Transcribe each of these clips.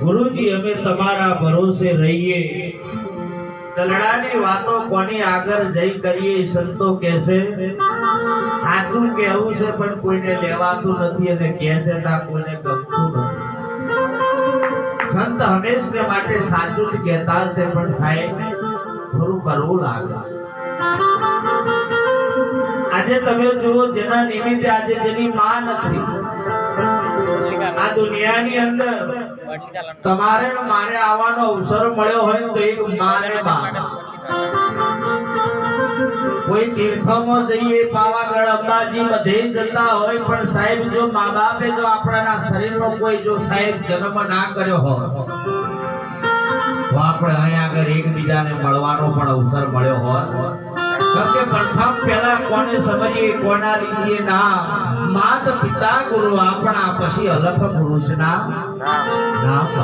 ગુરુજી અમે તમારા ભરોસે રહીએ, તલડાની વાતો કોની આગળ જઈ કરીએ? સંતો કહેશે સાચું કહેવું છે પણ કોઈને લેવાતું નથી અને કહે છે તા કોઈને ગમતું નથી। સંત હંમેશા માટે સાચું જ કહેતા છે પણ સાહેબ થોડું કરવું લાગે। આજે તમે જુઓ જેના નિમિત્તે આજે જેની માં નથી આ દુનિયાની અંદર તમારે મારે આવવાનો અવસર મળ્યો હોય તો એક માને બાપ કોઈ તીર્થોમાં જઈએ પાવાગઢ અંબાજી બધે જતા હોય પણ સાહેબ જો મા બાપે જો આપણા શરીરનો કોઈ જો સાહેબ જન્મ ના કર્યો હોય તો આપણે અહીંયા આગળ એકબીજાને મળવાનો પણ અવસર મળ્યો હોય। કે પ્રથમ પહેલા કોને સમજીએ કોના લીજીએ ના માત પિતા ગુરુ આપણા પછી અલખ પુરુષના નામ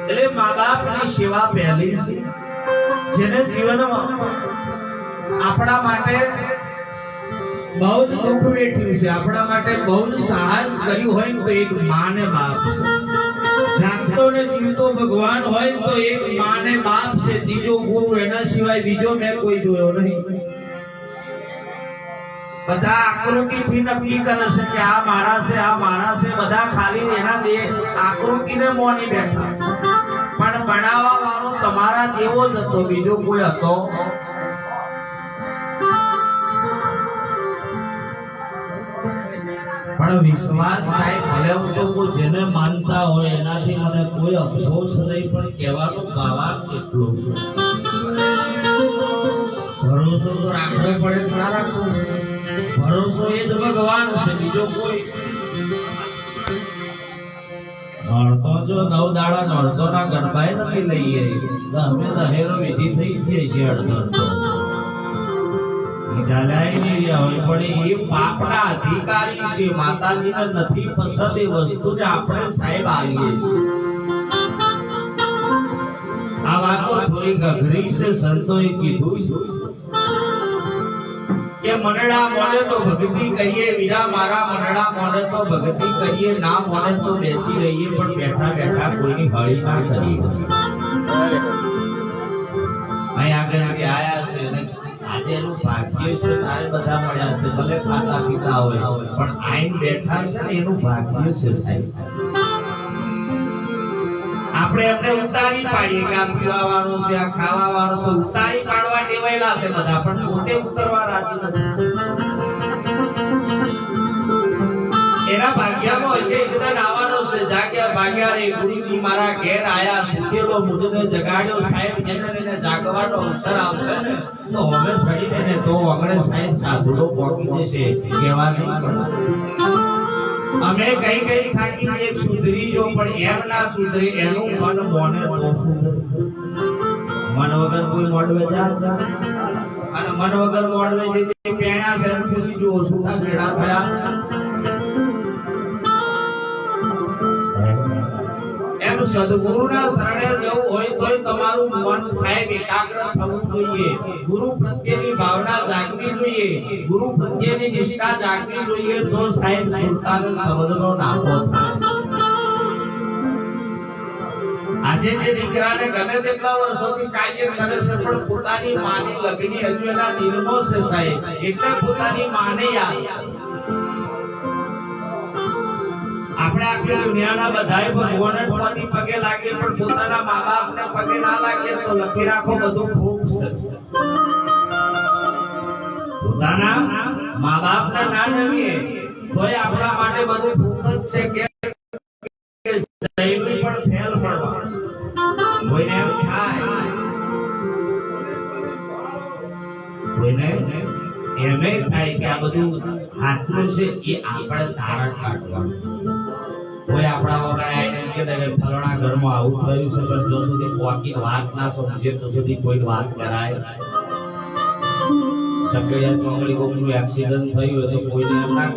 એટલે મા બાપની સેવા પહેલી છે જેને જીવનમાં આપણા માટે બહુ જ દુઃખ વેઠ્યું છે આપણા માટે બહુ જ સાહસ કર્યું હોય તો એક માને બાપ છે। જાગતો ને જીવતો ભગવાન હોય તો એક માને બાપ છે, ત્રીજો ગુરુ એના સિવાય બીજો મેં કોઈ જોયો નહીં। બધા આકૃતિથી નક્કી કરે છે કે આ મારા છે આ મારા છે, બધા ખાલી એના બે આકૃતિને મોની બેઠા પણ બનાવવા વાળો તમારા જેવો જ હતો, બીજો કોઈ હતો। પણ વિશ્વાસ સાહેબ ભલે હું તો કોઈ જેને માનતા હોય એનાથી મને કોઈ અફસોસ નહીં પણ કહેવાનો ભાવાર્થ કેટલો છે। ભરોસો તો રાખવો પડે, ના રાખવો? ભરોસો એ જ ભગવાન છે, બીજો કોઈ નડતો જો 9 દાડા નડતો ના ગરબાય નથી લઈએ અમે દહેરો વિધિ થઈ જાય છે અડધો ચાલાય નહીં હોય પણ એ પાપના અધિકારી છે, માતાજીને નથી પસંદ એ વસ્તુ જ આપણે સાહેબ આવીએ છીએ। આ વાતો થોડી ગઘરી છે, સંતોએ કીધું કે મનડા મોડે તો ભક્તિ કરીએ, વીરા મારા મનડા મોડે તો ભક્તિ કરીએ, ના મોડે તો બેસી રહીએ પણ બેઠા બેઠા કોઈની હળી ના કરીએ। અહીં આગળ આયા છે આજે એનું ભાગ્ય છે, તારે બધા મળ્યા છે ભલે ખાતા પીતા હોય પણ આઈન બેઠા છે ને એનું ભાગ્ય છે સાહેબ। આપણે એમને ઉતારી પાડીએ કે આ પીવાવાનું છે આ ખાવાનું છે, ઉતારી પાડવા ટેવાયેલા છે બધા પણ પોતે ઉતરવા રાજી નથી। એના ભાગ્યમાં હશે એકદમ આવવાનો છે, જાગ્યા ભાગ્યા રે ગુરુજી મારા ઘેર આયા, સુતેલો મુજને જગાડ્યો સાહેબ, જેને એને જાગવાનો અવસર આવશે ને તો હવે સડીને ને તો આગળ સાહેબ સાધુડો પહોંચી જશે કહેવા નહીં પડે। અમે કઈ કઈ થાકી એક સુધરી જો પણ એમ ના સુધરી એનું મન મોને તો સુધરે। મન વગર કોઈ મોડવે જા અને મન વગર મોડવે જે પેણ્યા છે પછી જો સુખા છેડા થયા એમ સદગુરુના શરણે જવું હોય તોય તમારું મન સાહેબ એકાગ્ર થવું જોઈએ, ગુરુ પ્રત્યેની ભાવના જાગવી જોઈએ, ગુરુ પ્રત્યેની નિષ્ઠા જાગવી જોઈએ, તો સાહેબ સુલતાન સબદનો નાતો થાય. આજે જે દીકરાને ગમે તેટલા વર્ષોથી કાર્ય કરે છે પણ પોતાની માની લગની હજુ એના દિલમાં છે સાહેબ, એટલે પોતાની માને યાદ. આપણે આખી દુનિયાના બધાય ભગવાનને પતિ પગે લાગે પણ પોતાના મા બાપને પગે ના લાગે તો લખી રાખો બધું ખૂબ છે. પોતાના મા બાપને ના નમીએ તોય આપણા માટે બધું ખૂબ જ છે કે જૈવી પણ ફેલ પડવા. કોઈને એમ થાય, કોઈને એમે થાય કે આ બધું હાથનું છે એ આપણે તારણ કાઢવાનું. કોઈ આપણા વગર આવીને કે ફલાણા ઘરમાં આવું થયું છે પણ જો સુધી પોકી વાત ના સમજે તો સુધી કોઈ વાત કરાય. સકડિયા ચોકડી કોઈનું એક્સિડન્ટ થયું હોય તો કોઈને એમ ના